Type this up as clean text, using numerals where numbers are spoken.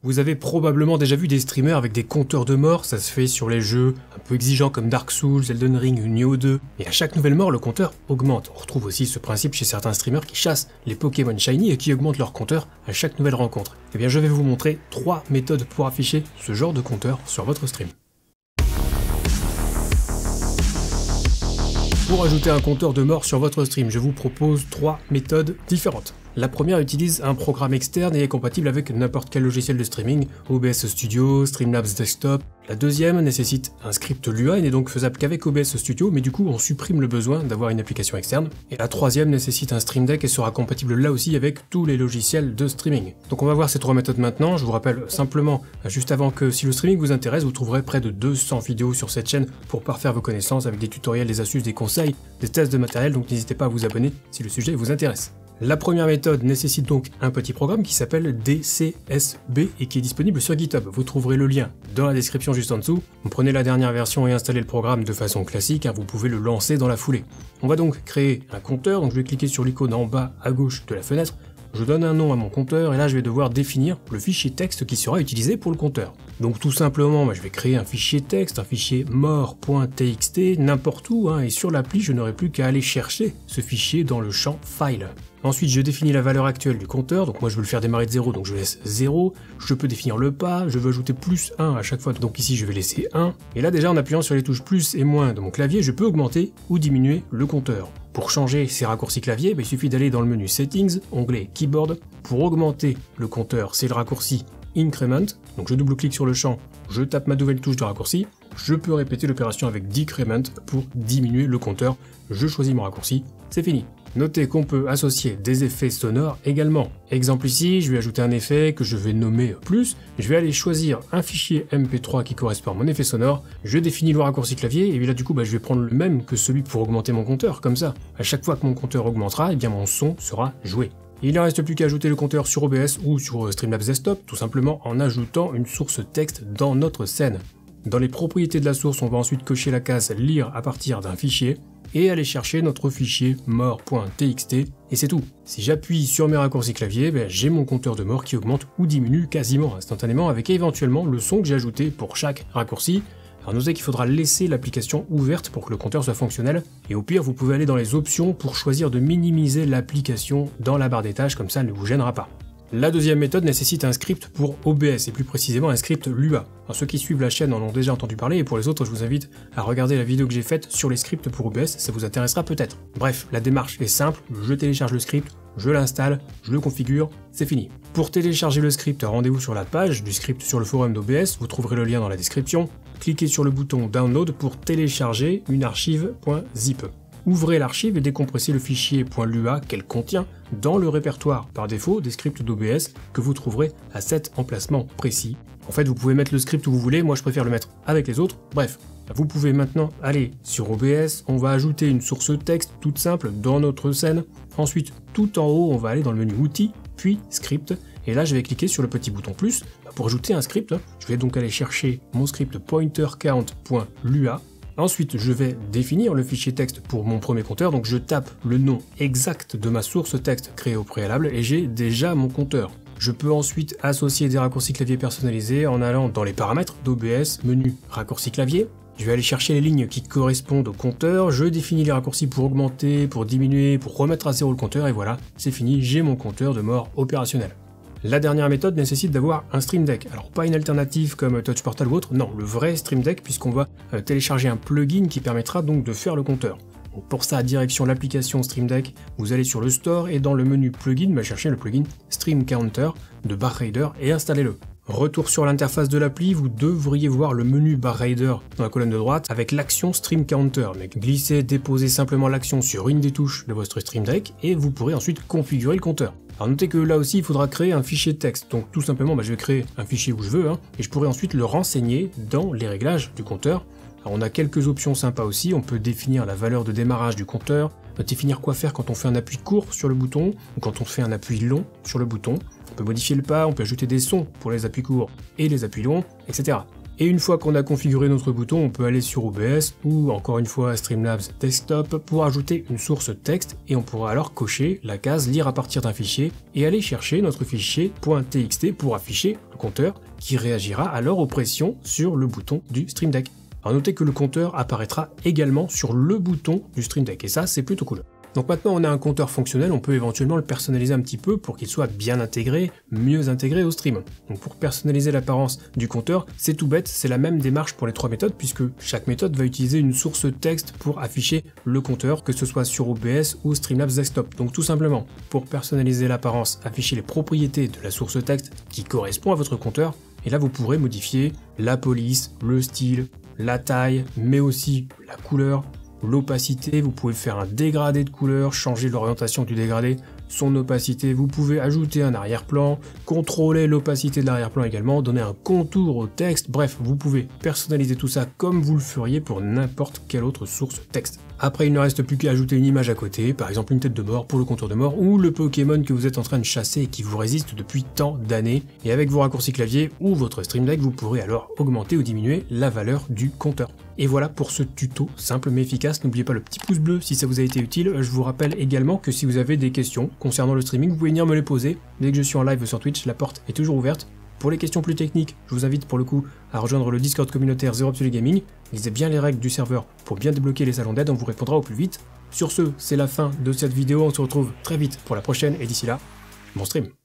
Vous avez probablement déjà vu des streamers avec des compteurs de mort, ça se fait sur les jeux un peu exigeants comme Dark Souls, Elden Ring ou Nioh 2, et à chaque nouvelle mort, le compteur augmente. On retrouve aussi ce principe chez certains streamers qui chassent les Pokémon Shiny et qui augmentent leur compteur à chaque nouvelle rencontre. Et bien je vais vous montrer 3 méthodes pour afficher ce genre de compteur sur votre stream. Pour ajouter un compteur de mort sur votre stream, je vous propose 3 méthodes différentes. La première utilise un programme externe et est compatible avec n'importe quel logiciel de streaming, OBS Studio, Streamlabs Desktop. La deuxième nécessite un script Lua et n'est donc faisable qu'avec OBS Studio, mais du coup on supprime le besoin d'avoir une application externe. Et la troisième nécessite un Stream Deck et sera compatible là aussi avec tous les logiciels de streaming. Donc on va voir ces 3 méthodes maintenant. Je vous rappelle simplement, juste avant que si le streaming vous intéresse, vous trouverez près de 200 vidéos sur cette chaîne pour parfaire vos connaissances avec des tutoriels, des astuces, des conseils, des tests de matériel, donc n'hésitez pas à vous abonner si le sujet vous intéresse. La première méthode nécessite donc un petit programme qui s'appelle DCSB et qui est disponible sur GitHub. Vous trouverez le lien dans la description juste en dessous. Vous prenez la dernière version et installez le programme de façon classique, vous pouvez le lancer dans la foulée. On va donc créer un compteur, donc je vais cliquer sur l'icône en bas à gauche de la fenêtre. Je donne un nom à mon compteur et là je vais devoir définir le fichier texte qui sera utilisé pour le compteur. Donc tout simplement, je vais créer un fichier texte, un fichier mort.txt, n'importe où, et sur l'appli je n'aurai plus qu'à aller chercher ce fichier dans le champ File. Ensuite je définis la valeur actuelle du compteur, donc moi je veux le faire démarrer de 0, donc je laisse 0, je peux définir le pas, je veux ajouter plus 1 à chaque fois, donc ici je vais laisser 1, et là déjà en appuyant sur les touches plus et moins de mon clavier, je peux augmenter ou diminuer le compteur. Pour changer ces raccourcis clavier, il suffit d'aller dans le menu Settings, onglet Keyboard. Pour augmenter le compteur, c'est le raccourci Increment, donc je double-clique sur le champ, je tape ma nouvelle touche de raccourci, je peux répéter l'opération avec Decrement pour diminuer le compteur, je choisis mon raccourci, c'est fini. Notez qu'on peut associer des effets sonores également. Exemple ici, je vais ajouter un effet que je vais nommer plus, je vais aller choisir un fichier MP3 qui correspond à mon effet sonore, je définis le raccourci clavier, et là du coup je vais prendre le même que celui pour augmenter mon compteur, comme ça. À chaque fois que mon compteur augmentera, mon son sera joué. Il ne reste plus qu'à ajouter le compteur sur OBS ou sur Streamlabs Desktop, tout simplement en ajoutant une source texte dans notre scène. Dans les propriétés de la source, on va ensuite cocher la case lire à partir d'un fichier, et aller chercher notre fichier mort.txt, et c'est tout. Si j'appuie sur mes raccourcis clavier, j'ai mon compteur de mort qui augmente ou diminue quasiment instantanément avec éventuellement le son que j'ai ajouté pour chaque raccourci. Alors notez qu'il faudra laisser l'application ouverte pour que le compteur soit fonctionnel, et au pire vous pouvez aller dans les options pour choisir de minimiser l'application dans la barre des tâches, comme ça elle ne vous gênera pas. La deuxième méthode nécessite un script pour OBS, et plus précisément un script Lua. Alors ceux qui suivent la chaîne en ont déjà entendu parler, et pour les autres je vous invite à regarder la vidéo que j'ai faite sur les scripts pour OBS, ça vous intéressera peut-être. Bref, la démarche est simple, je télécharge le script, je l'installe, je le configure, c'est fini. Pour télécharger le script, rendez-vous sur la page du script sur le forum d'OBS, vous trouverez le lien dans la description. Cliquez sur le bouton Download pour télécharger une archive .zip. Ouvrez l'archive et décompressez le fichier .lua qu'elle contient dans le répertoire par défaut des scripts d'OBS que vous trouverez à cet emplacement précis. En fait, vous pouvez mettre le script où vous voulez, moi je préfère le mettre avec les autres. Bref, vous pouvez maintenant aller sur OBS, on va ajouter une source texte toute simple dans notre scène. Ensuite, tout en haut, on va aller dans le menu Outils, puis Script. Et là, je vais cliquer sur le petit bouton plus pour ajouter un script. Je vais donc aller chercher mon script pointercount.lua. Ensuite, je vais définir le fichier texte pour mon premier compteur, donc je tape le nom exact de ma source texte créée au préalable et j'ai déjà mon compteur. Je peux ensuite associer des raccourcis clavier personnalisés en allant dans les paramètres d'OBS, menu raccourcis clavier. Je vais aller chercher les lignes qui correspondent au compteur, je définis les raccourcis pour augmenter, pour diminuer, pour remettre à zéro le compteur et voilà, c'est fini, j'ai mon compteur de mort opérationnel. La dernière méthode nécessite d'avoir un Stream Deck. Alors pas une alternative comme Touch Portal ou autre, non, le vrai Stream Deck puisqu'on va télécharger un plugin qui permettra donc de faire le compteur. Donc pour ça, direction l'application Stream Deck, vous allez sur le store et dans le menu plugin, chercher le plugin Stream Counter de BarRaider et installez-le. Retour sur l'interface de l'appli, vous devriez voir le menu BarRaider dans la colonne de droite avec l'action Stream Counter. Mais glissez, déposez simplement l'action sur une des touches de votre Stream Deck et vous pourrez ensuite configurer le compteur. Alors notez que là aussi il faudra créer un fichier texte, donc tout simplement je vais créer un fichier où je veux, et je pourrai ensuite le renseigner dans les réglages du compteur. Alors on a quelques options sympas aussi, on peut définir la valeur de démarrage du compteur, définir quoi faire quand on fait un appui court sur le bouton, ou quand on fait un appui long sur le bouton. On peut modifier le pas, on peut ajouter des sons pour les appuis courts et les appuis longs, etc. Et une fois qu'on a configuré notre bouton, on peut aller sur OBS ou encore une fois Streamlabs Desktop pour ajouter une source texte et on pourra alors cocher la case lire à partir d'un fichier et aller chercher notre fichier .txt pour afficher le compteur qui réagira alors aux pressions sur le bouton du Stream Deck. Alors notez que le compteur apparaîtra également sur le bouton du Stream Deck et ça c'est plutôt cool. Donc maintenant on a un compteur fonctionnel, on peut éventuellement le personnaliser un petit peu pour qu'il soit bien intégré, mieux intégré au stream. Donc pour personnaliser l'apparence du compteur, c'est tout bête, c'est la même démarche pour les trois méthodes puisque chaque méthode va utiliser une source texte pour afficher le compteur, que ce soit sur OBS ou Streamlabs Desktop. Donc tout simplement, pour personnaliser l'apparence, afficher les propriétés de la source texte qui correspond à votre compteur, et là vous pourrez modifier la police, le style, la taille, mais aussi la couleur, l'opacité, vous pouvez faire un dégradé de couleur, changer l'orientation du dégradé, son opacité, vous pouvez ajouter un arrière-plan, contrôler l'opacité de l'arrière-plan également, donner un contour au texte, bref, vous pouvez personnaliser tout ça comme vous le feriez pour n'importe quelle autre source texte. Après, il ne reste plus qu'à ajouter une image à côté, par exemple une tête de mort pour le contour de mort, ou le Pokémon que vous êtes en train de chasser et qui vous résiste depuis tant d'années, et avec vos raccourcis clavier ou votre Stream Deck, vous pourrez alors augmenter ou diminuer la valeur du compteur. Et voilà pour ce tuto simple mais efficace, n'oubliez pas le petit pouce bleu si ça vous a été utile. Je vous rappelle également que si vous avez des questions concernant le streaming, vous pouvez venir me les poser. Dès que je suis en live sur Twitch, la porte est toujours ouverte. Pour les questions plus techniques, je vous invite pour le coup à rejoindre le Discord communautaire Zero Absolute Gaming. Lisez bien les règles du serveur pour bien débloquer les salons d'aide, on vous répondra au plus vite. Sur ce, c'est la fin de cette vidéo, on se retrouve très vite pour la prochaine et d'ici là, bon stream.